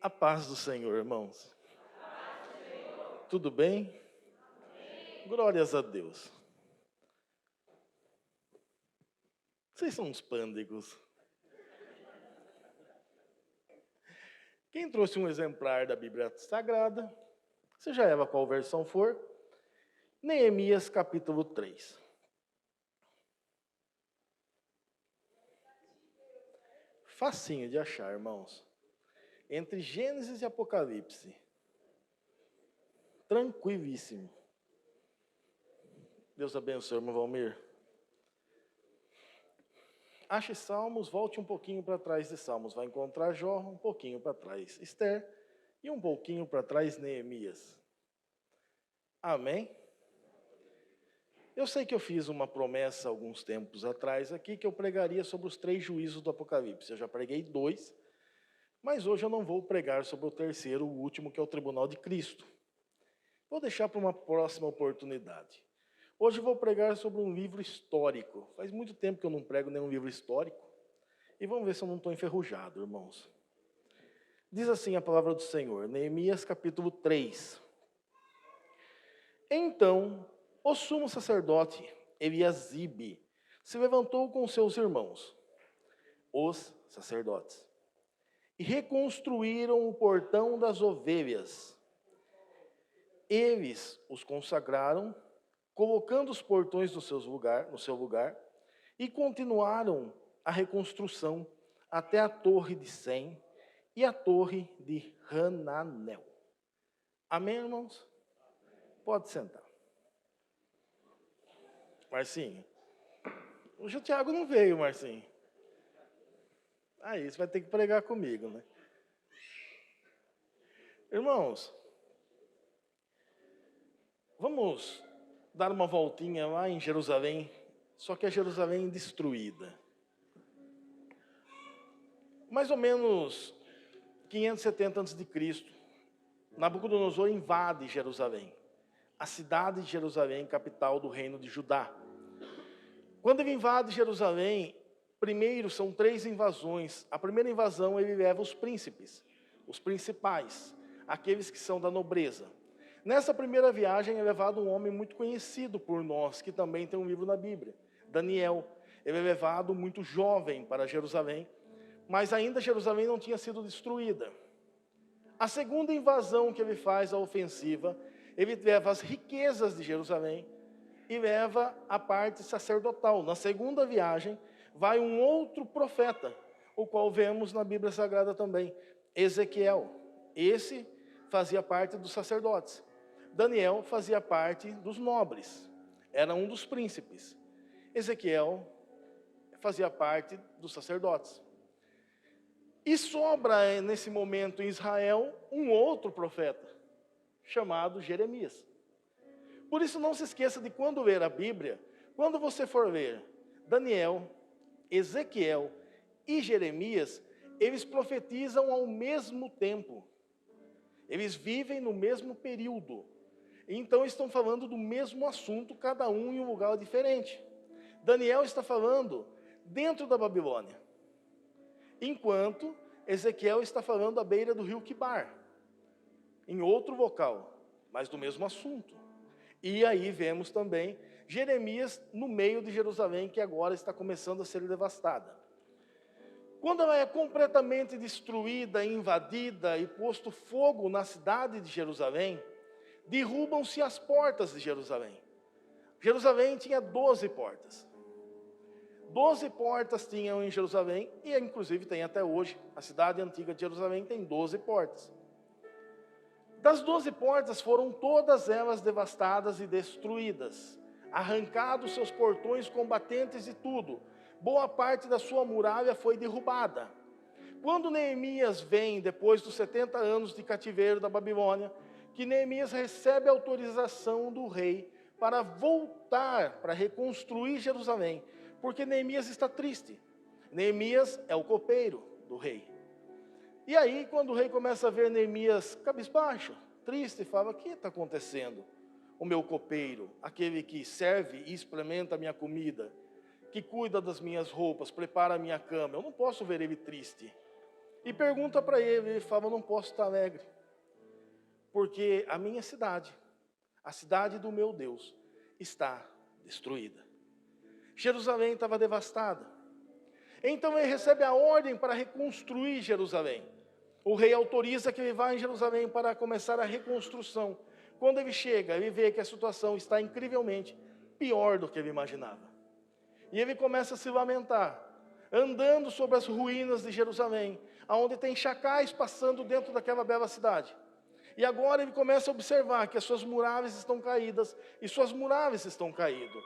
A paz do Senhor, irmãos. Tudo bem? Glórias a Deus. Vocês são uns pândegos. Quem trouxe um exemplar da Bíblia Sagrada, seja ela qual versão for, Neemias capítulo 3. Facinho de achar, irmãos. Entre Gênesis e Apocalipse. Tranquilíssimo. Deus abençoe, irmão Valmir. Ache Salmos, volte um pouquinho para trás de Salmos. Vai encontrar Jó, um pouquinho para trás Esther e um pouquinho para trás Neemias. Amém? Eu sei que eu fiz uma promessa alguns tempos atrás aqui que eu pregaria sobre os 3 juízos do Apocalipse. Eu já preguei 2, mas hoje eu não vou pregar sobre o terceiro, o último, que é o tribunal de Cristo. Vou deixar para uma próxima oportunidade. Hoje eu vou pregar sobre um livro histórico. Faz muito tempo que eu não prego nenhum livro histórico. E vamos ver se eu não estou enferrujado, irmãos. Diz assim a palavra do Senhor, Neemias capítulo 3. Então, o sumo sacerdote Eliasibe se levantou com seus irmãos, os sacerdotes, e reconstruíram o portão das ovelhas. Eles os consagraram, colocando os portões no seu lugar, e continuaram a reconstrução até a torre de Sem e a torre de Hananel. Amém, irmãos? Pode sentar. Marcinho. Hoje o Tiago não veio, Marcinho. Aí, você vai ter que pregar comigo, né? Irmãos, vamos dar uma voltinha lá em Jerusalém, só que é Jerusalém destruída. Mais ou menos 570 a.C., Nabucodonosor invade Jerusalém, a cidade de Jerusalém, capital do reino de Judá. Quando ele invade Jerusalém, primeiro são 3 invasões. A primeira invasão ele leva os príncipes, os principais, aqueles que são da nobreza. Nessa primeira viagem é levado um homem muito conhecido por nós, que também tem um livro na Bíblia, Daniel. Ele é levado muito jovem para Jerusalém, mas ainda Jerusalém não tinha sido destruída. A segunda invasão que ele faz, a ofensiva, ele leva as riquezas de Jerusalém e leva a parte sacerdotal. Na segunda viagem, vai um outro profeta, o qual vemos na Bíblia Sagrada também, Ezequiel. Esse fazia parte dos sacerdotes. Daniel fazia parte dos nobres, era um dos príncipes. Ezequiel fazia parte dos sacerdotes. E sobra nesse momento em Israel um outro profeta, chamado Jeremias. Por isso não se esqueça de quando ler a Bíblia, quando você for ler Daniel, Ezequiel e Jeremias, eles profetizam ao mesmo tempo. Eles vivem no mesmo período. Então estão falando do mesmo assunto, cada um em um lugar diferente. Daniel está falando dentro da Babilônia, enquanto Ezequiel está falando à beira do rio Quibar, em outro local, mas do mesmo assunto. E aí vemos também Jeremias no meio de Jerusalém, que agora está começando a ser devastada. Quando ela é completamente destruída, invadida e posto fogo na cidade de Jerusalém, derrubam-se as portas de Jerusalém. Jerusalém tinha 12 portas. 12 portas tinham em Jerusalém, e inclusive tem até hoje. A cidade antiga de Jerusalém tem 12 portas. Das 12 portas foram todas elas devastadas e destruídas, arrancados seus portões combatentes e tudo. Boa parte da sua muralha foi derrubada. Quando Neemias vem, depois dos 70 anos de cativeiro da Babilônia, que Neemias recebe a autorização do rei para voltar, para reconstruir Jerusalém, porque Neemias está triste. Neemias é o copeiro do rei. E aí, quando o rei começa a ver Neemias cabisbaixo, triste, fala: o que está acontecendo? O meu copeiro, aquele que serve e experimenta a minha comida, que cuida das minhas roupas, prepara a minha cama, eu não posso ver ele triste. e pergunta para ele. Ele fala: eu não posso estar alegre, porque a minha cidade, a cidade do meu Deus, está destruída. Jerusalém estava devastada. Então ele recebe a ordem para reconstruir Jerusalém. O rei autoriza que ele vá em Jerusalém para começar a reconstrução. Quando ele chega, ele vê que a situação está incrivelmente pior do que ele imaginava. E ele começa a se lamentar, andando sobre as ruínas de Jerusalém, onde tem chacais passando dentro daquela bela cidade. E agora ele começa a observar que as suas muralhas estão caídas, e suas muralhas estão caídas.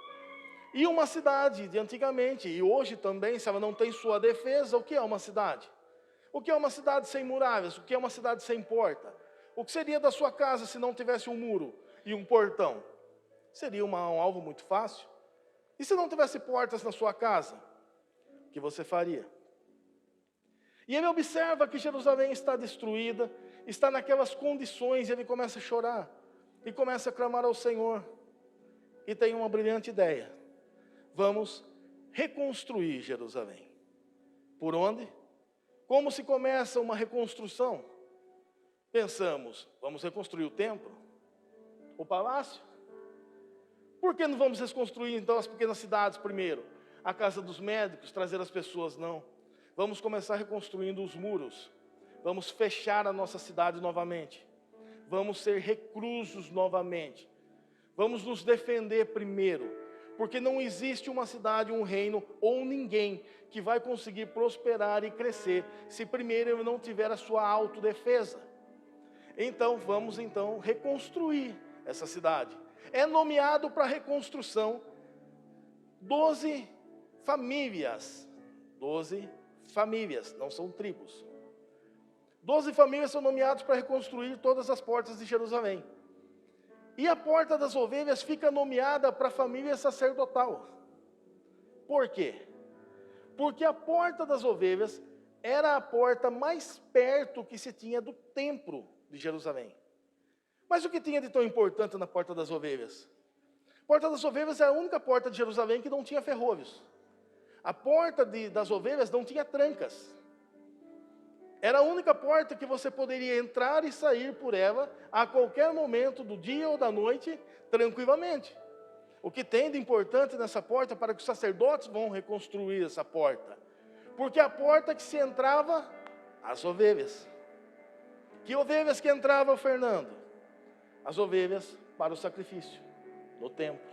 E uma cidade de antigamente, e hoje também, se ela não tem sua defesa, o que é uma cidade? O que é uma cidade sem muralhas? O que é uma cidade sem porta? O que seria da sua casa se não tivesse um muro e um portão? Seria um alvo muito fácil. E se não tivesse portas na sua casa? O que você faria? E ele observa que Jerusalém está destruída, está naquelas condições, e ele começa a chorar, e começa a clamar ao Senhor, e tem uma brilhante ideia: vamos reconstruir Jerusalém. Por onde? Como se começa uma reconstrução? Pensamos, vamos reconstruir o templo? O palácio? Por que não vamos reconstruir então as pequenas cidades primeiro? A casa dos médicos, trazer as pessoas? Não. Vamos começar reconstruindo os muros. Vamos fechar a nossa cidade novamente. Vamos ser reclusos novamente. Vamos nos defender primeiro. Porque não existe uma cidade, um reino ou ninguém que vai conseguir prosperar e crescer se primeiro ele não tiver a sua autodefesa. Então vamos reconstruir essa cidade. É nomeado para reconstrução 12 famílias. 12 famílias, não são tribos. 12 famílias são nomeadas para reconstruir todas as portas de Jerusalém. E a porta das ovelhas fica nomeada para a família sacerdotal. Por quê? Porque a porta das ovelhas era a porta mais perto que se tinha do templo de Jerusalém. Mas o que tinha de tão importante na porta das ovelhas? A porta das ovelhas era a única porta de Jerusalém que não tinha ferrolhos. A porta das ovelhas não tinha trancas. Era a única porta que você poderia entrar e sair por ela a qualquer momento do dia ou da noite, tranquilamente. O que tem de importante nessa porta para que os sacerdotes vão reconstruir essa porta? Porque a porta que se entrava, as ovelhas. Que ovelhas que entravam, Fernando? As ovelhas para o sacrifício, no templo.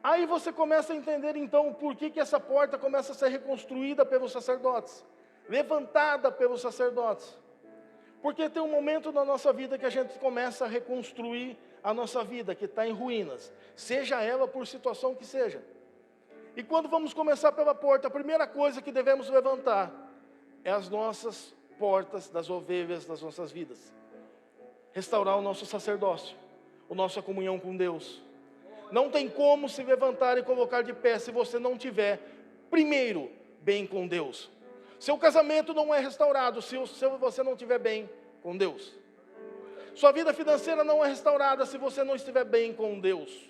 Aí você começa a entender então por que essa porta começa a ser reconstruída pelos sacerdotes, levantada pelos sacerdotes. Porque tem um momento na nossa vida que a gente começa a reconstruir a nossa vida, que está em ruínas, seja ela por situação que seja. E quando vamos começar pela porta, a primeira coisa que devemos levantar é as nossas portas das ovelhas das nossas vidas. Restaurar o nosso sacerdócio, a nossa comunhão com Deus. Não tem como se levantar e colocar de pé se você não tiver, primeiro, bem com Deus. Seu casamento não é restaurado se você não estiver bem com Deus. Sua vida financeira não é restaurada se você não estiver bem com Deus.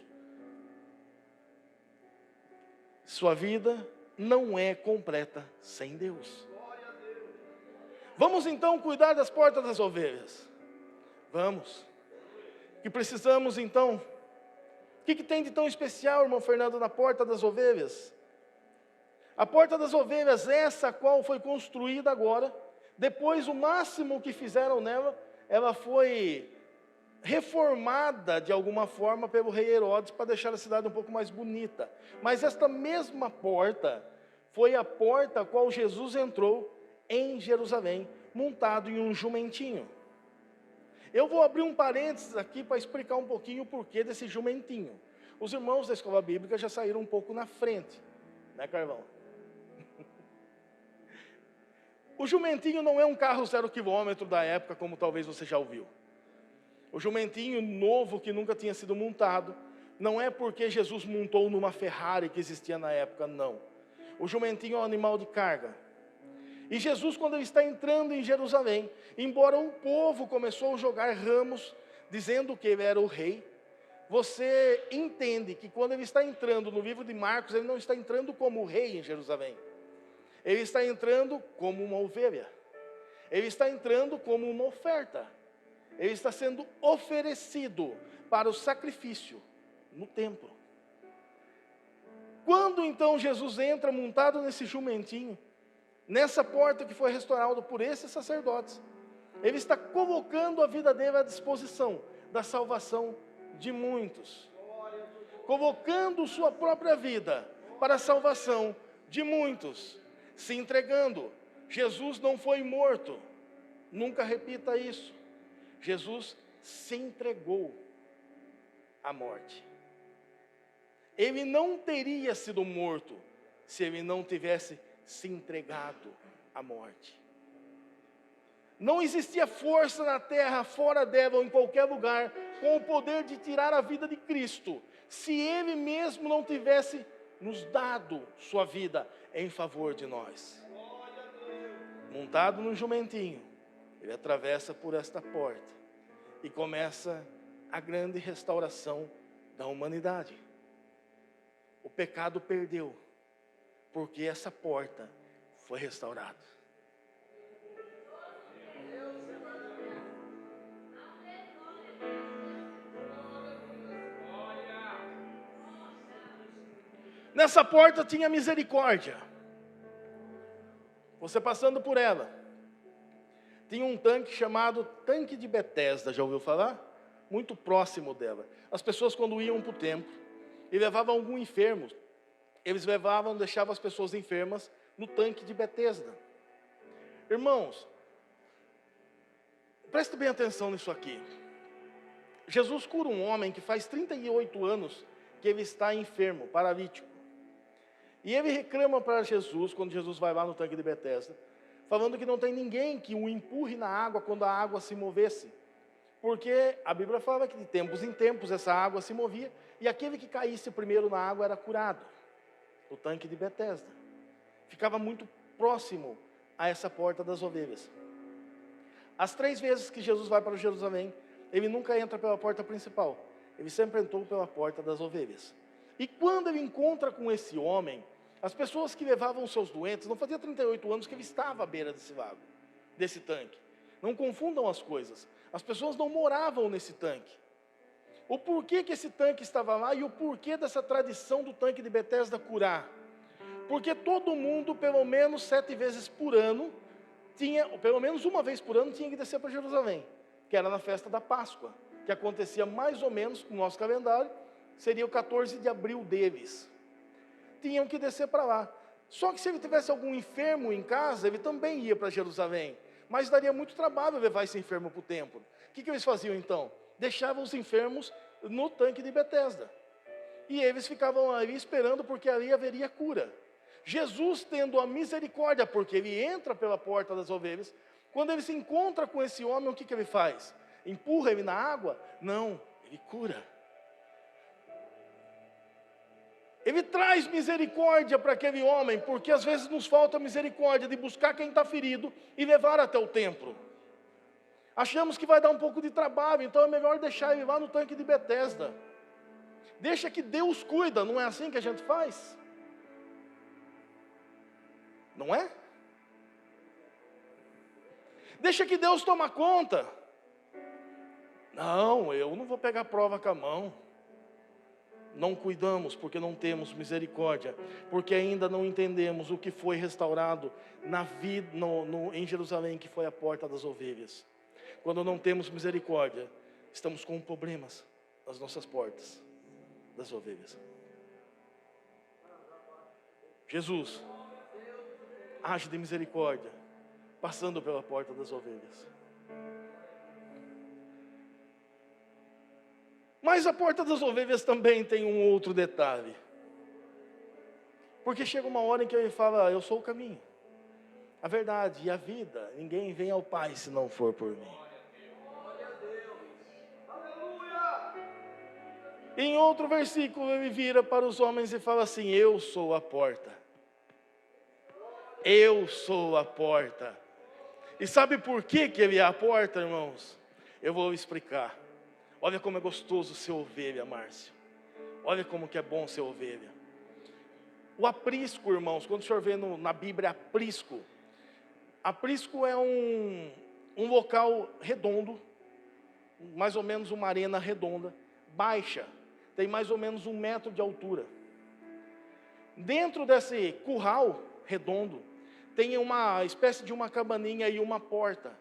Sua vida não é completa sem Deus. Vamos então cuidar das portas das ovelhas. Vamos. Que precisamos então... O que tem de tão especial, irmão Fernando, na porta das ovelhas? A porta das ovelhas, essa a qual foi construída agora, depois o máximo que fizeram nela, ela foi reformada de alguma forma pelo rei Herodes para deixar a cidade um pouco mais bonita. Mas esta mesma porta foi a porta a qual Jesus entrou em Jerusalém, montado em um jumentinho. Eu vou abrir um parênteses aqui para explicar um pouquinho o porquê desse jumentinho. Os irmãos da escola bíblica já saíram um pouco na frente, né, Carvão? O jumentinho não é um carro 0 km da época, como talvez você já ouviu. O jumentinho novo que nunca tinha sido montado, não é porque Jesus montou numa Ferrari que existia na época, não. O jumentinho é um animal de carga. E Jesus, quando ele está entrando em Jerusalém, embora o povo começou a jogar ramos, dizendo que ele era o rei, você entende que quando ele está entrando no livro de Marcos, ele não está entrando como rei em Jerusalém. Ele está entrando como uma ovelha. Ele está entrando como uma oferta. Ele está sendo oferecido para o sacrifício no templo. Quando então Jesus entra montado nesse jumentinho, nessa porta que foi restaurada por esses sacerdotes, ele está colocando a vida dele à disposição da salvação de muitos. Colocando sua própria vida para a salvação de muitos. Se entregando. Jesus não foi morto. Nunca repita isso. Jesus se entregou à morte. Ele não teria sido morto se ele não tivesse se entregado à morte. Não existia força na terra, fora dela ou em qualquer lugar, com o poder de tirar a vida de Cristo, se Ele mesmo não tivesse nos dado sua vida em favor de nós. Montado num jumentinho, ele atravessa por esta porta e começa a grande restauração da humanidade. O pecado perdeu, porque essa porta foi restaurada. Nessa porta tinha misericórdia. Você passando por ela, tinha um tanque chamado Tanque de Betesda, já ouviu falar? Muito próximo dela. As pessoas quando iam para o templo e levavam algum enfermo, eles deixavam as pessoas enfermas no Tanque de Betesda. Irmãos, preste bem atenção nisso aqui. Jesus cura um homem que faz 38 anos que ele está enfermo, paralítico. E ele reclama para Jesus, quando Jesus vai lá no Tanque de Betesda, falando que não tem ninguém que o empurre na água quando a água se movesse. Porque a Bíblia fala que de tempos em tempos essa água se movia, e aquele que caísse primeiro na água era curado. O Tanque de Betesda ficava muito próximo a essa porta das ovelhas. As 3 vezes que Jesus vai para Jerusalém, ele nunca entra pela porta principal, ele sempre entrou pela porta das ovelhas. E quando ele encontra com esse homem, as pessoas que levavam os seus doentes, não fazia 38 anos que ele estava à beira desse lago, desse tanque. Não confundam as coisas. As pessoas não moravam nesse tanque. O porquê que esse tanque estava lá e o porquê dessa tradição do Tanque de Betesda curar? Porque todo mundo, pelo menos 7 vezes por ano, pelo menos uma vez por ano, tinha que descer para Jerusalém, que era na festa da Páscoa, que acontecia mais ou menos no nosso calendário, seria o 14 de abril deles. Tinham que descer para lá. Só que se ele tivesse algum enfermo em casa, ele também ia para Jerusalém. Mas daria muito trabalho levar esse enfermo para o templo. O que eles faziam então? Deixavam os enfermos no Tanque de Betesda. E eles ficavam ali esperando, porque ali haveria cura. Jesus, tendo a misericórdia, porque ele entra pela porta das ovelhas, quando ele se encontra com esse homem, o que ele faz? Empurra ele na água? Não, ele cura. Ele traz misericórdia para aquele homem, porque às vezes nos falta misericórdia de buscar quem está ferido e levar até o templo. Achamos que vai dar um pouco de trabalho, então é melhor deixar ele lá no Tanque de Betesda. Deixa que Deus cuida, não é assim que a gente faz? Não é? Deixa que Deus toma conta. Não, eu não vou pegar prova com a mão. Não cuidamos porque não temos misericórdia, porque ainda não entendemos o que foi restaurado na vida, em Jerusalém, que foi a porta das ovelhas. Quando não temos misericórdia, estamos com problemas nas nossas portas das ovelhas. Jesus age de misericórdia, passando pela porta das ovelhas. Mas a porta das ovelhas também tem um outro detalhe. Porque chega uma hora em que ele fala, eu sou o caminho, a verdade e a vida. Ninguém vem ao Pai se não for por mim. Em outro versículo ele vira para os homens e fala assim, eu sou a porta. Eu sou a porta. E sabe por que ele é a porta, irmãos? Eu vou explicar. Olha como é gostoso ser ovelha, Márcio. Olha como que é bom ser ovelha. O aprisco, irmãos, quando o senhor vê na Bíblia aprisco é um local redondo, mais ou menos uma arena redonda, baixa, tem mais ou menos 1 metro de altura. Dentro desse curral redondo, tem uma espécie de uma cabaninha e uma porta,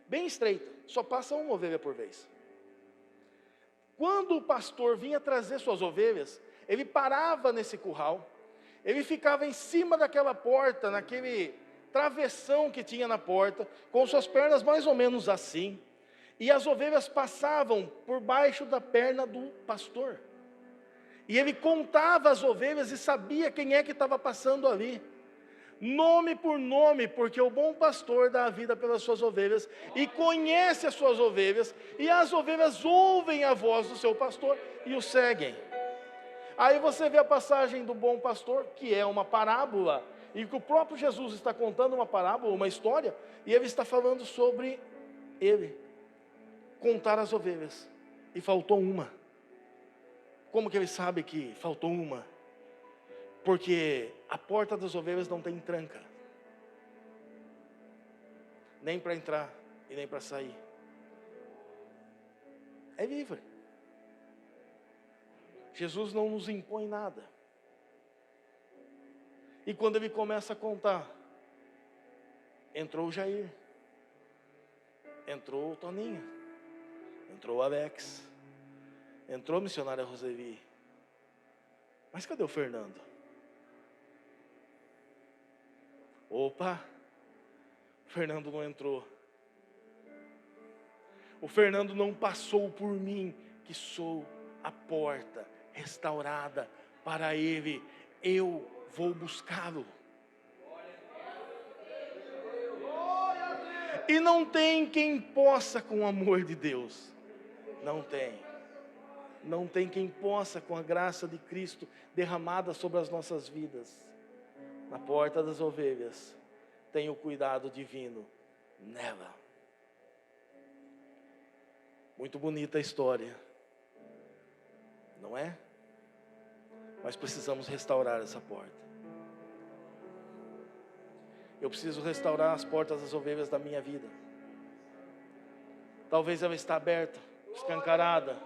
bem estreita, só passa uma ovelha por vez. Quando o pastor vinha trazer suas ovelhas, ele parava nesse curral, ele ficava em cima daquela porta, naquele travessão que tinha na porta, com suas pernas mais ou menos assim, e as ovelhas passavam por baixo da perna do pastor. E ele contava as ovelhas e sabia quem é que estava passando ali, nome por nome, porque o bom pastor dá a vida pelas suas ovelhas, e conhece as suas ovelhas, e as ovelhas ouvem a voz do seu pastor, e o seguem. Aí você vê a passagem do bom pastor, que é uma parábola, e que o próprio Jesus está contando uma parábola, uma história, e ele está falando sobre ele, contar as ovelhas, e faltou uma. Como que ele sabe que faltou uma? Porque a porta das ovelhas não tem tranca, nem para entrar e nem para sair, é livre. Jesus não nos impõe nada. E quando ele começa a contar, entrou o Jair, entrou o Toninho, entrou o Alex, entrou a missionária Roseli, mas cadê o Fernando? Opa, o Fernando não entrou. O Fernando não passou por mim, que sou a porta restaurada para ele. Eu vou buscá-lo. E não tem quem possa com o amor de Deus. Não tem. Não tem quem possa com a graça de Cristo derramada sobre as nossas vidas. Na porta das ovelhas, tem o cuidado divino nela. Muito bonita a história, não é? Mas precisamos restaurar essa porta. Eu preciso restaurar as portas das ovelhas da minha vida. Talvez ela está aberta, escancarada,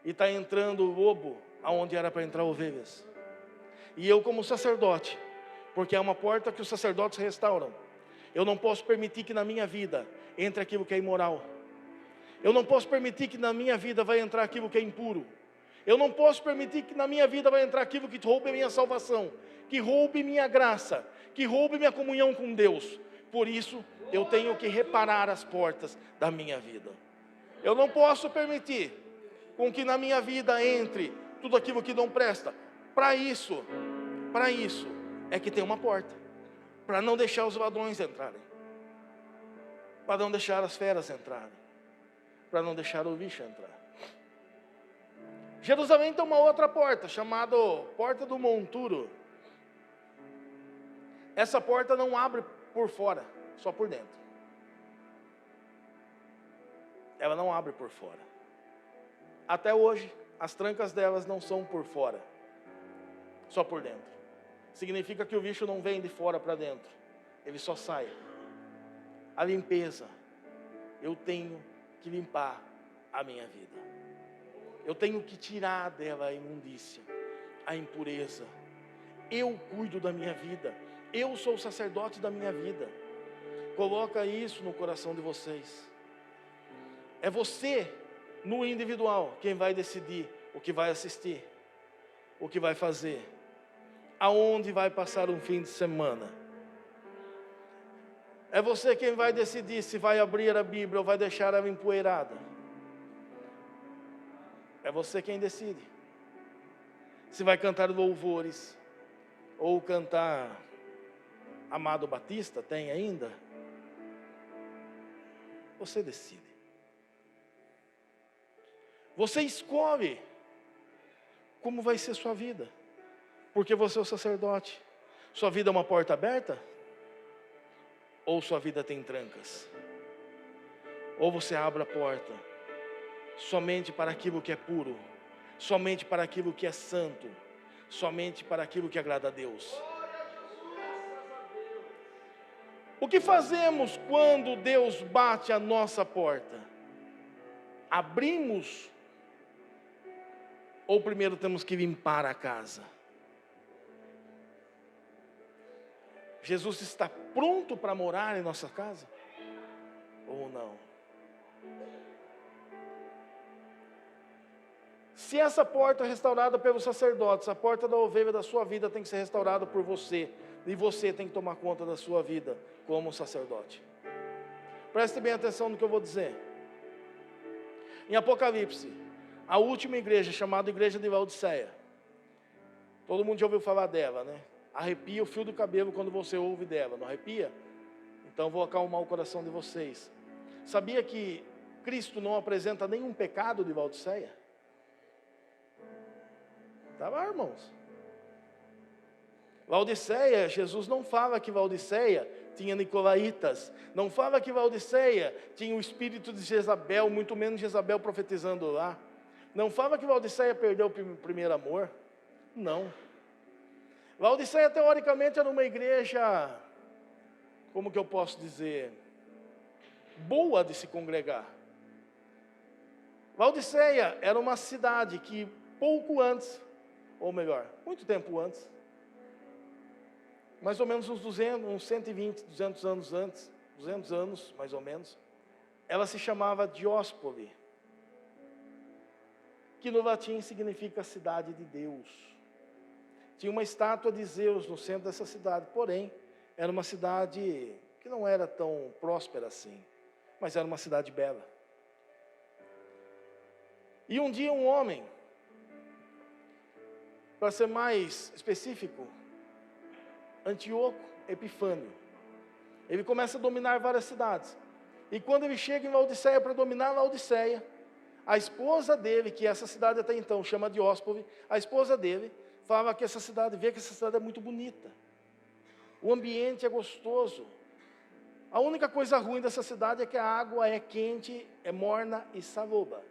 e está entrando o lobo aonde era para entrar ovelhas. E eu, como sacerdote, porque é uma porta que os sacerdotes restauram, eu não posso permitir que na minha vida entre aquilo que é imoral. Eu não posso permitir que na minha vida vai entrar aquilo que é impuro. Eu não posso permitir que na minha vida vai entrar aquilo que roube a minha salvação, que roube minha graça, que roube minha comunhão com Deus. Por isso, eu tenho que reparar as portas da minha vida. Eu não posso permitir com que na minha vida entre tudo aquilo que não presta. Para isso é que tem uma porta, para não deixar os ladrões entrarem, para não deixar as feras entrarem, para não deixar o lixo entrar. Jerusalém tem uma outra porta, chamada Porta do Monturo. Essa porta não abre por fora, só por dentro. Ela não abre por fora. Até hoje, as trancas delas não são por fora, só por dentro. Significa que o bicho não vem de fora para dentro, ele só sai. A limpeza, eu tenho que limpar a minha vida. Eu tenho que tirar dela a imundícia, a impureza. Eu cuido da minha vida, eu sou o sacerdote da minha vida. Coloca isso no coração de vocês. É você, no individual, quem vai decidir o que vai assistir, o que vai fazer, aonde vai passar um fim de semana. É você quem vai decidir se vai abrir a Bíblia ou vai deixar ela empoeirada. É você quem decide. Se vai cantar louvores ou cantar Amado Batista, tem ainda? Você decide. Você escolhe como vai ser sua vida. Porque você é o sacerdote. Sua vida é uma porta aberta? Ou sua vida tem trancas? Ou você abre a porta somente para aquilo que é puro, somente para aquilo que é santo, somente para aquilo que agrada a Deus. O que fazemos quando Deus bate a nossa porta? Abrimos ou primeiro temos que limpar a casa? Jesus está pronto para morar em nossa casa? Ou não? Se essa porta é restaurada pelos sacerdotes, a porta da ovelha da sua vida tem que ser restaurada por você. E você tem que tomar conta da sua vida como sacerdote. Preste bem atenção no que eu vou dizer. Em Apocalipse, a última igreja, chamada Igreja de Laodiceia. Todo mundo já ouviu falar dela, né? Arrepia o fio do cabelo quando você ouve dela, não arrepia? Então vou acalmar o coração de vocês. Sabia que Cristo não apresenta nenhum pecado de Laodiceia? Tá lá, irmãos. Laodiceia, Jesus não fala que Laodiceia tinha nicolaítas, não fala que Laodiceia tinha o espírito de Jezabel, muito menos Jezabel profetizando lá. Não fala que Laodiceia perdeu o primeiro amor. Não. Laodiceia, teoricamente, era uma igreja, como que eu posso dizer, boa de se congregar. Laodiceia era uma cidade que pouco antes, ou melhor, muito tempo antes, mais ou menos uns 120, 200 anos antes, 200 anos mais ou menos, ela se chamava Dióspole, que no latim significa cidade de Deus. Tinha uma estátua de Zeus no centro dessa cidade, porém, era uma cidade que não era tão próspera assim, mas era uma cidade bela. E um dia um homem, para ser mais específico, Antíoco Epifânio, ele começa a dominar várias cidades. E quando ele chega em Laodiceia para dominar Laodiceia, a esposa dele, que essa cidade até então chama Dióspole, a esposa dele fala que essa cidade, vê que essa cidade é muito bonita. O ambiente é gostoso. A única coisa ruim dessa cidade é que a água é quente, é morna e saloba.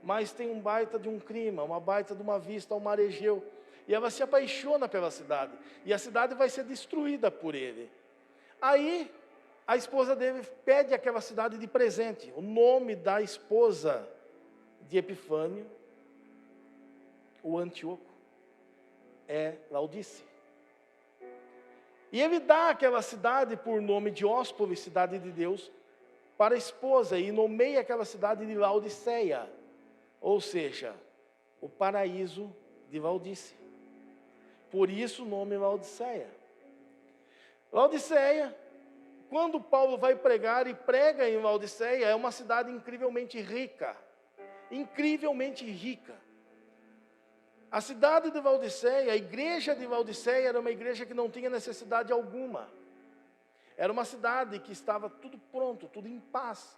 Mas tem um baita de um clima, uma baita de uma vista ao mar Egeu. E ela se apaixona pela cidade. E a cidade vai ser destruída por ele. Aí, a esposa dele pede aquela cidade de presente. O nome da esposa de Epifânio, o Antíoco, é Laodice. E ele dá aquela cidade por nome de Dióspole, cidade de Deus, para a esposa, e nomeia aquela cidade de Laodiceia, ou seja, o paraíso de Laodice. Por isso o nome Laodiceia. Laodiceia, quando Paulo vai pregar e prega em Laodiceia, é uma cidade incrivelmente rica. Incrivelmente rica. A cidade de Laodiceia, a igreja de Laodiceia era uma igreja que não tinha necessidade alguma. Era uma cidade que estava tudo pronto, tudo em paz.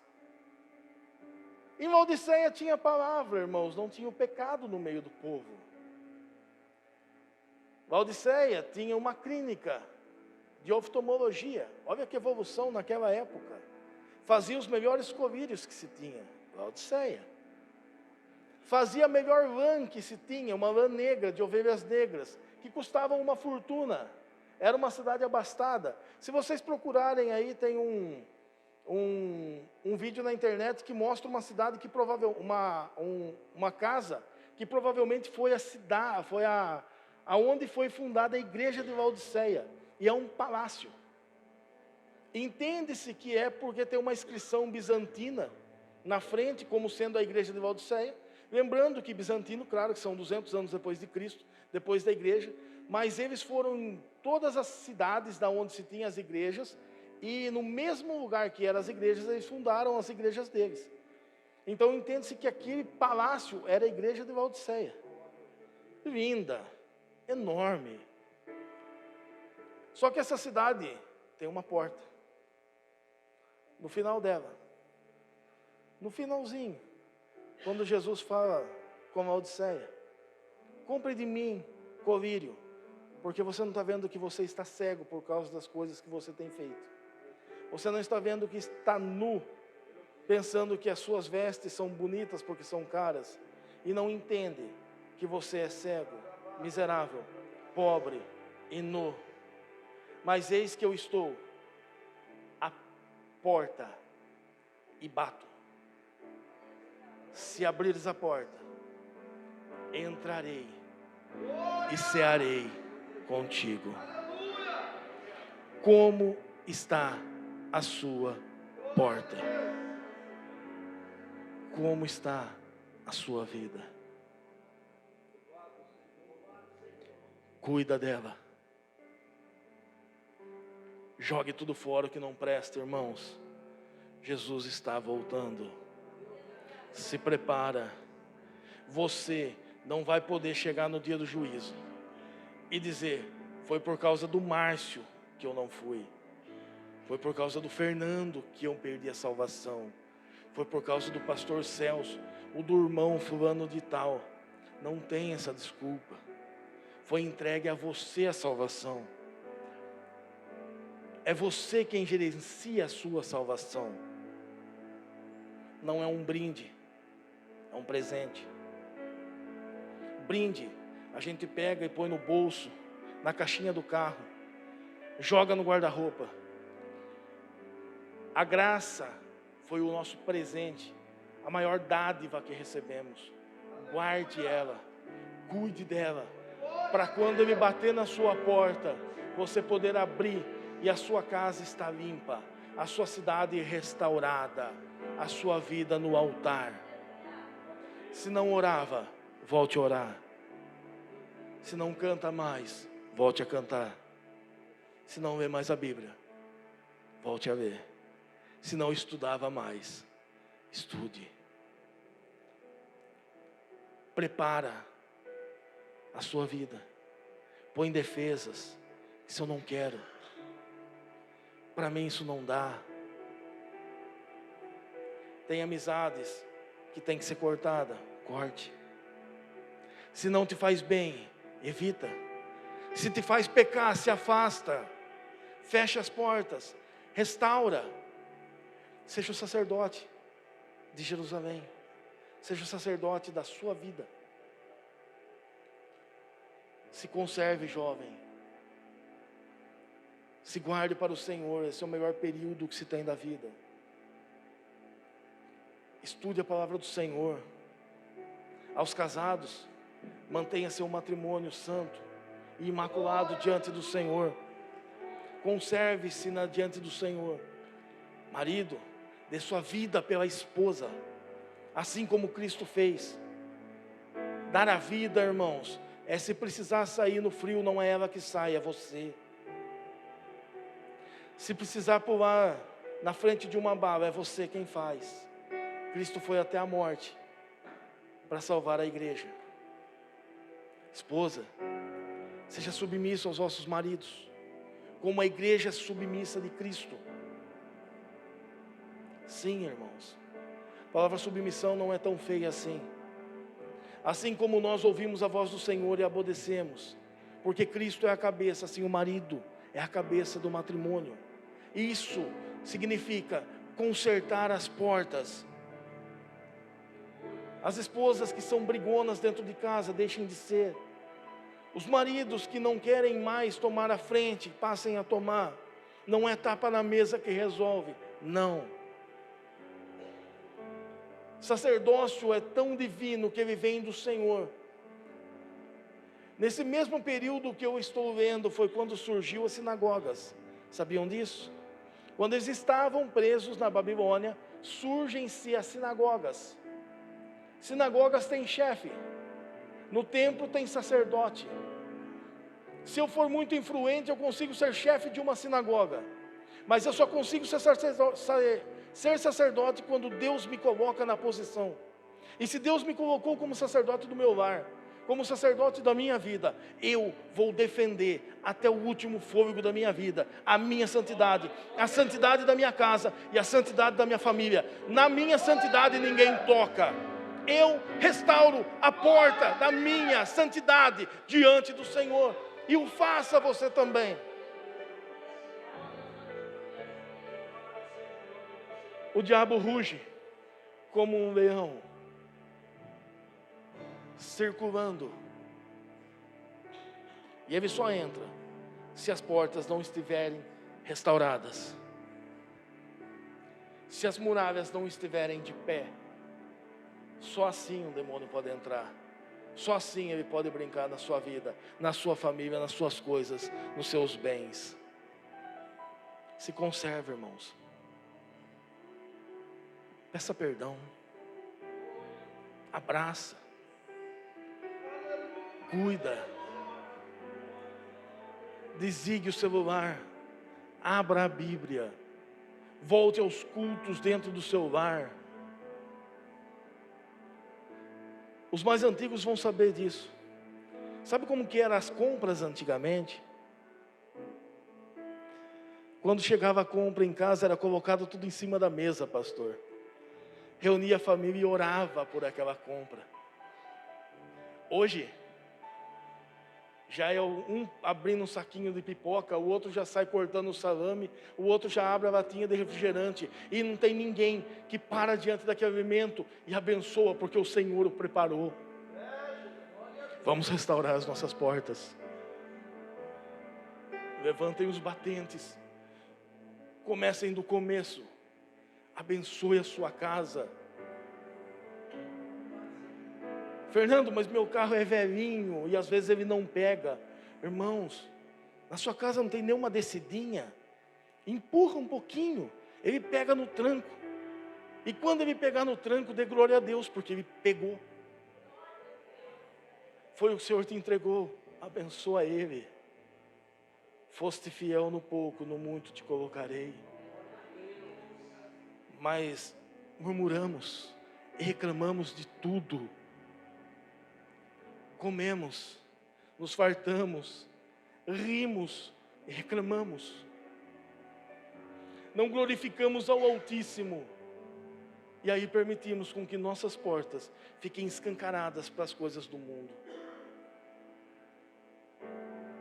Em Laodiceia tinha palavra, irmãos, não tinha o pecado no meio do povo. Laodiceia tinha uma clínica de oftalmologia. Olha que evolução naquela época. Fazia os melhores colírios que se tinha. Laodiceia. Fazia a melhor lã que se tinha, uma lã negra, de ovelhas negras, que custavam uma fortuna. Era uma cidade abastada. Se vocês procurarem aí, tem um vídeo na internet que mostra uma cidade que provavelmente, uma casa, que provavelmente foi a cidade, aonde foi fundada a igreja de Laodiceia. E é um palácio. Entende-se que é porque tem uma inscrição bizantina na frente, como sendo a igreja de Laodiceia. Lembrando que bizantino, claro, que são 200 anos depois de Cristo, depois da igreja, mas eles foram em todas as cidades da onde se tinha as igrejas, e no mesmo lugar que eram as igrejas, eles fundaram as igrejas deles. Então entende-se que aquele palácio era a igreja de Laodiceia. Linda, enorme. Só que essa cidade tem uma porta. No final dela, no finalzinho, quando Jesus fala com Laodiceia: compre de mim colírio, porque você não está vendo que você está cego por causa das coisas que você tem feito. Você não está vendo que está nu, pensando que as suas vestes são bonitas porque são caras, e não entende que você é cego. miserável, pobre e nu. Mas eis que eu estou à porta e bato. Se abrires a porta, entrarei e cearei contigo. Como está a sua porta? Como está a sua vida? Cuida dela. Jogue tudo fora o que não presta, irmãos. Jesus está voltando. Se prepara. Você não vai poder chegar no dia do juízo e dizer: foi por causa do Márcio que eu não fui. Foi por causa do Fernando que eu perdi a salvação. Foi por causa do pastor Celso, o do irmão fulano de tal. Não tem essa desculpa. Foi entregue a você a salvação. É você quem gerencia a sua salvação. Não é um brinde, é um presente. Brinde, a gente pega e põe no bolso, na caixinha do carro, joga no guarda-roupa. A graça foi o nosso presente, a maior dádiva que recebemos. Guarde ela, cuide dela, para quando ele bater na sua porta, você poder abrir e a sua casa está limpa, a sua cidade restaurada, a sua vida no altar. Se não orava, volte a orar. Se não canta mais, volte a cantar. Se não lê mais a Bíblia, volte a ler. Se não estudava mais, estude. Prepara a sua vida. Põe defesas. Isso eu não quero. Para mim isso não dá. Tem amizades que tem que ser cortada. Corte. Se não te faz bem, evita. Se te faz pecar, se afasta. Fecha as portas. Restaura. Seja o sacerdote de Jerusalém. Seja o sacerdote da sua vida. Se conserve, jovem. Se guarde para o Senhor. Esse é o melhor período que se tem da vida. Estude a palavra do Senhor. Aos casados, mantenha seu matrimônio santo e imaculado diante do Senhor. Conserve-se diante do Senhor. Marido, dê sua vida pela esposa, assim como Cristo fez. Dar a vida, irmãos, é se precisar sair no frio, não é ela que sai, é você. Se precisar pular na frente de uma bala, é você quem faz. Cristo foi até a morte para salvar a igreja. Esposa, seja submissa aos vossos maridos, como a igreja é submissa de Cristo. Sim, irmãos, a palavra submissão não é tão feia assim. Assim como nós ouvimos a voz do Senhor e a obedecemos, porque Cristo é a cabeça, assim o marido é a cabeça do matrimônio. Isso significa consertar as portas. As esposas que são brigonas dentro de casa, deixem de ser. Os maridos que não querem mais tomar a frente, passem a tomar. Não é tapa na mesa que resolve, não. Sacerdócio é tão divino que ele vem do Senhor. Nesse mesmo período que eu estou vendo, foi quando surgiu as sinagogas. Sabiam disso? Quando eles estavam presos na Babilônia, surgem-se as sinagogas. Sinagogas têm chefe. No templo tem sacerdote. Se eu for muito influente, eu consigo ser chefe de uma sinagoga. Mas eu só consigo ser sacerdote quando Deus me coloca na posição. E se Deus me colocou como sacerdote do meu lar, como sacerdote da minha vida, eu vou defender até o último fôlego da minha vida a minha santidade, a santidade da minha casa e a santidade da minha família. Na minha santidade ninguém toca. Eu restauro a porta da minha santidade diante do Senhor, e o faça você também. O diabo ruge como um leão, circulando, E ele só entra se as portas não estiverem restauradas. Se as muralhas não estiverem de pé, só assim o demônio pode entrar. Só assim ele pode brincar na sua vida, na sua família, nas suas coisas, nos seus bens. Se conserve, irmãos. Peça perdão. Abraça. Cuida. Desligue o celular. Abra a Bíblia. Volte aos cultos dentro do seu lar. Os mais antigos vão saber disso. Sabe como que eram as compras antigamente? Quando chegava a compra em casa, era colocado tudo em cima da mesa, pastor. Reunia a família e orava por aquela compra. Hoje, já é um abrindo um saquinho de pipoca, o outro já sai cortando o salame, o outro já abre a latinha de refrigerante, e não tem ninguém que para diante daquele alimento e abençoa, porque o Senhor o preparou. Vamos restaurar as nossas portas. Levantem os batentes. Comecem do começo. Abençoe a sua casa. Fernando, mas meu carro é velhinho e às vezes ele não pega. Irmãos, na sua casa não tem nenhuma descidinha. Empurra um pouquinho, ele pega no tranco. E quando ele pegar no tranco, dê glória a Deus, porque ele pegou. Foi o que o Senhor te entregou, abençoa ele. Foste fiel no pouco, no muito te colocarei. Mas murmuramos e reclamamos de tudo. Comemos, nos fartamos, rimos e reclamamos. Não glorificamos ao Altíssimo. E aí permitimos com que nossas portas fiquem escancaradas para as coisas do mundo.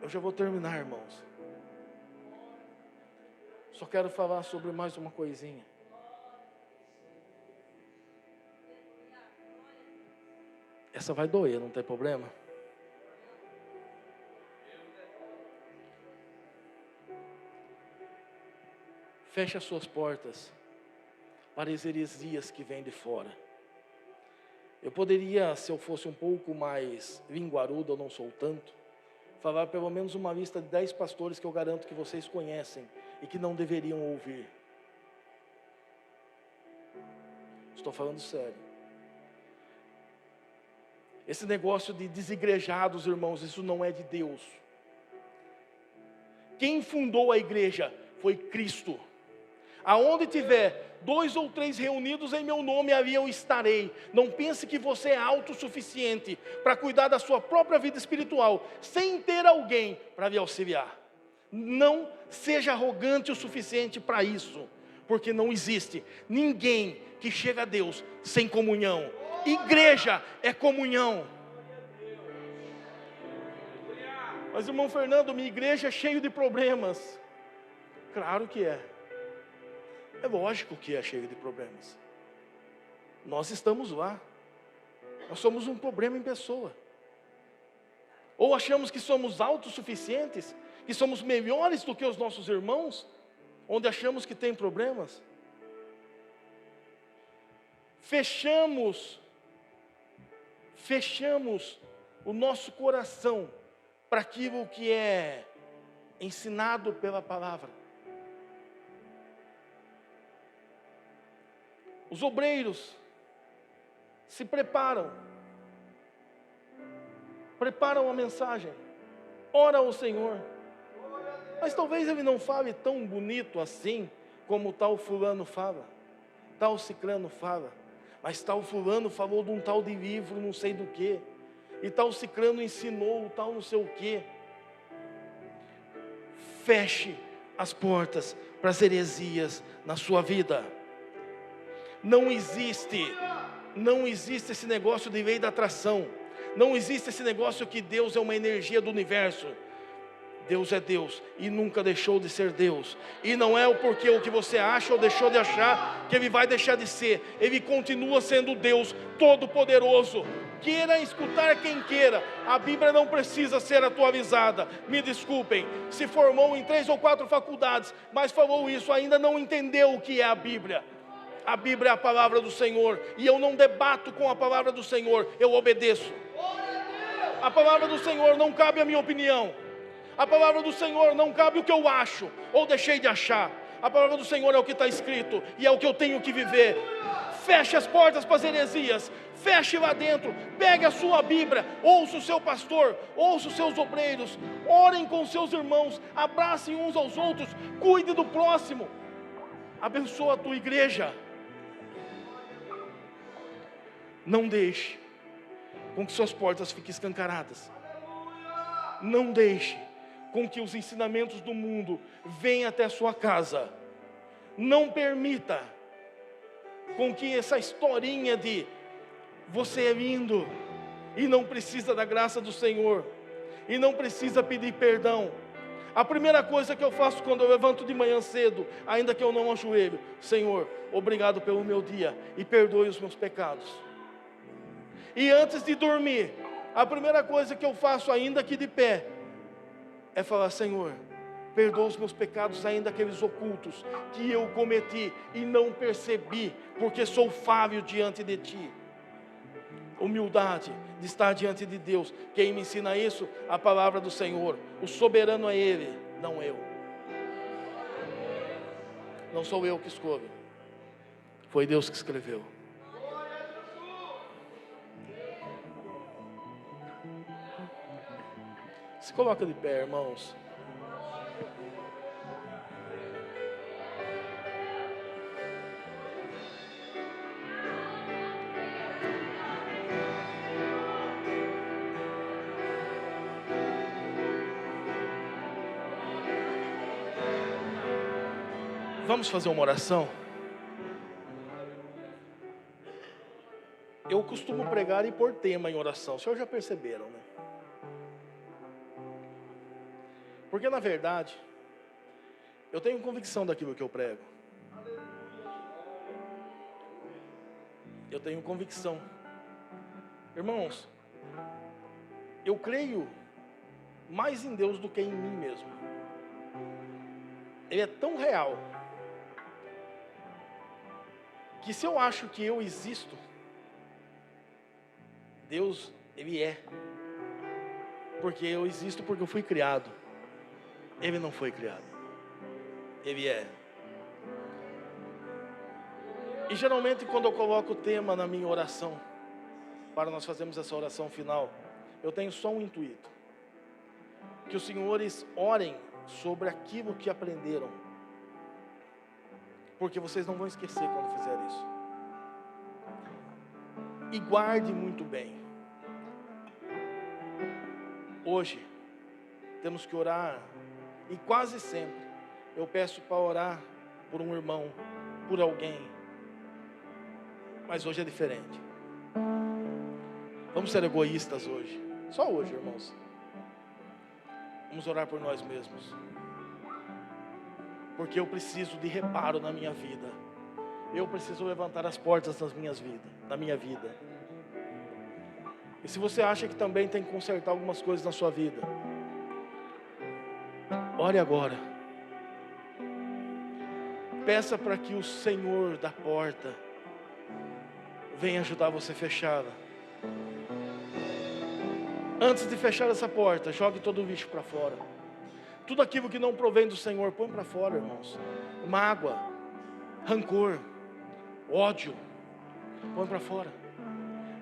Eu já vou terminar, irmãos. Só quero falar sobre mais uma coisinha. Essa vai doer, não tem problema? Feche as suas portas para as heresias que vêm de fora. Eu poderia, se eu fosse um pouco mais linguarudo, eu não sou tanto, falar pelo menos uma lista de 10 pastores que eu garanto que vocês conhecem e que não deveriam ouvir. Estou falando sério. Esse negócio de desigrejados, irmãos, isso não é de Deus. Quem fundou a igreja foi Cristo. Aonde tiver 2 ou 3 reunidos em meu nome, ali eu estarei. Não pense que você é autossuficiente para cuidar da sua própria vida espiritual, sem ter alguém para lhe auxiliar. Não seja arrogante o suficiente para isso, porque não existe ninguém que chega a Deus sem comunhão. Igreja é comunhão. Mas, irmão Fernando, minha igreja é cheia de problemas. Claro que é. É lógico que é cheio de problemas. Nós estamos lá. Nós somos um problema em pessoa. Ou achamos que somos autossuficientes, que somos melhores do que os nossos irmãos, onde achamos que tem problemas. Fechamos o nosso coração para aquilo que é ensinado pela palavra. Os obreiros se preparam a mensagem, ora ao Senhor, mas talvez ele não fale tão bonito assim, como tal fulano fala, tal ciclano fala, mas tal fulano falou de um tal de livro, não sei do que, e tal ciclano ensinou tal não sei o que. Feche as portas para as heresias na sua vida. Não existe esse negócio de lei da atração. Não existe esse negócio que Deus é uma energia do universo. Deus é Deus e nunca deixou de ser Deus. E não é porque o que você acha ou deixou de achar que Ele vai deixar de ser. Ele continua sendo Deus Todo-Poderoso, Queira escutar quem queira, a Bíblia não precisa ser atualizada. Me desculpem, se formou em 3 ou 4 faculdades, mas falou isso, ainda não entendeu o que é a Bíblia. A Bíblia é a palavra do Senhor, e eu não debato com a palavra do Senhor, eu obedeço. A palavra do Senhor não cabe a minha opinião. A palavra do Senhor não cabe o que eu acho, ou deixei de achar. A palavra do Senhor é o que está escrito, e é o que eu tenho que viver. Feche as portas para as heresias, feche lá dentro, pegue a sua Bíblia, ouça o seu pastor, ouça os seus obreiros, orem com os seus irmãos, abracem uns aos outros, cuide do próximo, abençoa a tua igreja. Não deixe com que suas portas fiquem escancaradas. Não deixe com que os ensinamentos do mundo venham até a sua casa. Não permita com que essa historinha de você é lindo e não precisa da graça do Senhor e não precisa pedir perdão. A primeira coisa que eu faço quando eu levanto de manhã cedo, ainda que eu não ajoelho: Senhor, obrigado pelo meu dia e perdoe os meus pecados. E antes de dormir, a primeira coisa que eu faço, ainda que de pé, é falar: Senhor, perdoa os meus pecados, ainda aqueles ocultos que eu cometi e não percebi, porque sou falho diante de Ti. Humildade de estar diante de Deus. Quem me ensina isso? A palavra do Senhor. O soberano é Ele, não eu. Não sou eu que escolho, foi Deus que escreveu. Se coloca de pé, irmãos. Vamos fazer uma oração? Eu costumo pregar e pôr tema em oração. Os senhores já perceberam, né? Porque na verdade, eu tenho convicção daquilo que eu prego. Eu tenho convicção. Irmãos, eu creio mais em Deus do que em mim mesmo. Ele é tão real que se eu acho que eu existo, Deus, Ele é. Porque eu existo porque eu fui criado. Ele não foi criado. Ele é. E geralmente quando eu coloco o tema na minha oração, para nós fazermos essa oração final, eu tenho só um intuito: que os senhores orem sobre aquilo que aprenderam, porque vocês não vão esquecer quando fizer isso. E guarde muito bem. Hoje temos que orar, e quase sempre eu peço para orar por um irmão, por alguém, mas hoje é diferente. Vamos ser egoístas hoje, só hoje, irmãos. Vamos orar por nós mesmos, porque eu preciso de reparo na minha vida. Eu preciso levantar as portas da minha vida. E se você acha que também tem que consertar algumas coisas na sua vida, ore agora. Peça para que o Senhor da porta venha ajudar você a fechá-la. Antes de fechar essa porta, jogue todo o lixo para fora. Tudo aquilo que não provém do Senhor, põe para fora, irmãos. Mágoa, rancor, ódio, põe para fora.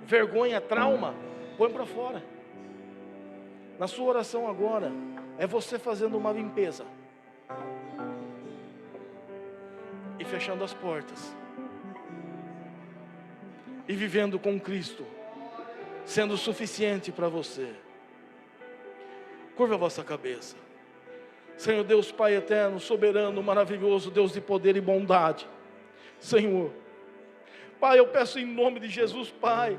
Vergonha, trauma, põe para fora. Na sua oração agora, é você fazendo uma limpeza e fechando as portas e vivendo com Cristo, sendo suficiente para você. Curva a vossa cabeça. Senhor Deus, Pai eterno, soberano, maravilhoso, Deus de poder e bondade. Senhor, Pai, eu peço em nome de Jesus, Pai,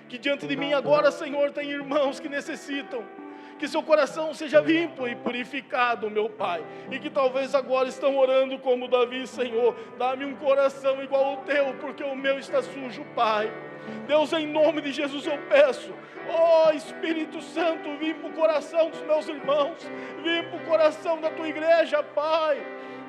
que diante de mim agora, Senhor, tem irmãos que necessitam que seu coração seja limpo e purificado, meu Pai, e que talvez agora estão orando como Davi: Senhor, dá-me um coração igual ao teu, porque o meu está sujo, Pai. Deus, em nome de Jesus eu peço, ó Espírito Santo, vem para o coração dos meus irmãos, vem para o coração da tua igreja, Pai.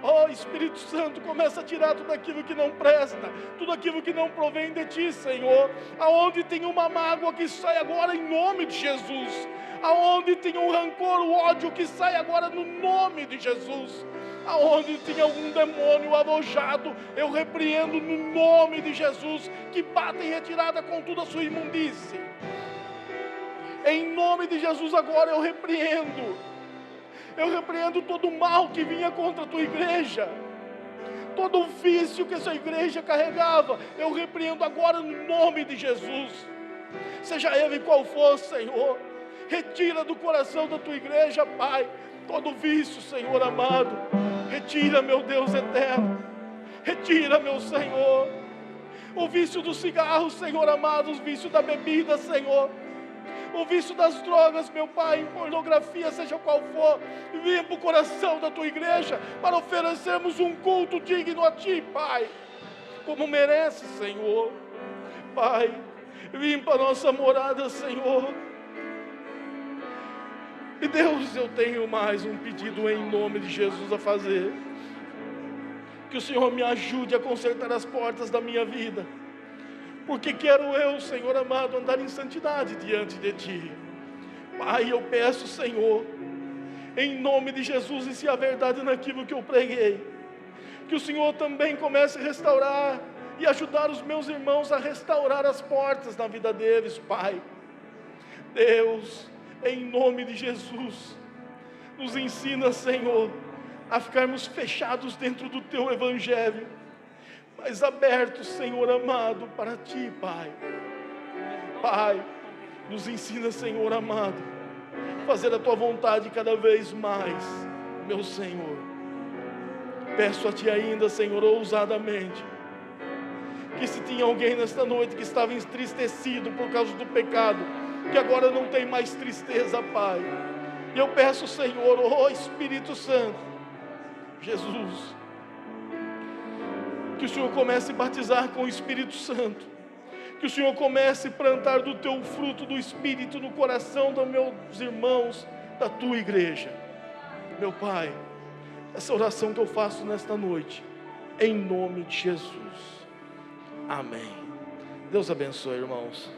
Ó Espírito Santo, começa a tirar tudo aquilo que não presta, tudo aquilo que não provém de ti, Senhor. Aonde tem uma mágoa, que sai agora em nome de Jesus. Aonde tem um rancor, o ódio, que sai agora no nome de Jesus. Aonde tem algum demônio alojado, eu repreendo no nome de Jesus, que bata em retirada com toda a sua imundície. Em nome de Jesus agora eu repreendo todo o mal que vinha contra a tua igreja, todo o vício que essa igreja carregava, eu repreendo agora no nome de Jesus. Seja ele qual for, Senhor, retira do coração da tua igreja, Pai, todo vício, Senhor amado. Retira, meu Deus eterno, retira, meu Senhor, o vício do cigarro, Senhor amado, o vício da bebida, Senhor, o vício das drogas, meu Pai, em pornografia, seja qual for, venha para o coração da tua igreja, para oferecermos um culto digno a ti, Pai, como merece, Senhor. Pai, vem para a nossa morada, Senhor. E Deus, eu tenho mais um pedido em nome de Jesus a fazer. Que o Senhor me ajude a consertar as portas da minha vida. Porque quero eu, Senhor amado, andar em santidade diante de Ti. Pai, eu peço, Senhor, em nome de Jesus, e se há verdade naquilo que eu preguei, que o Senhor também comece a restaurar e ajudar os meus irmãos a restaurar as portas na vida deles, Pai. Deus, em nome de Jesus, nos ensina, Senhor, a ficarmos fechados dentro do Teu Evangelho, mas abertos, Senhor amado, para Ti, Pai. Pai, nos ensina, Senhor amado, fazer a Tua vontade cada vez mais, meu Senhor. Peço a Ti ainda, Senhor, ousadamente, que se tinha alguém nesta noite que estava entristecido por causa do pecado, que agora não tem mais tristeza, Pai. E eu peço, Senhor, ó Espírito Santo, Jesus, que o Senhor comece a batizar com o Espírito Santo, que o Senhor comece a plantar do Teu fruto do Espírito no coração dos meus irmãos, da Tua igreja. Meu Pai, essa oração que eu faço nesta noite, em nome de Jesus. Amém. Deus abençoe, irmãos.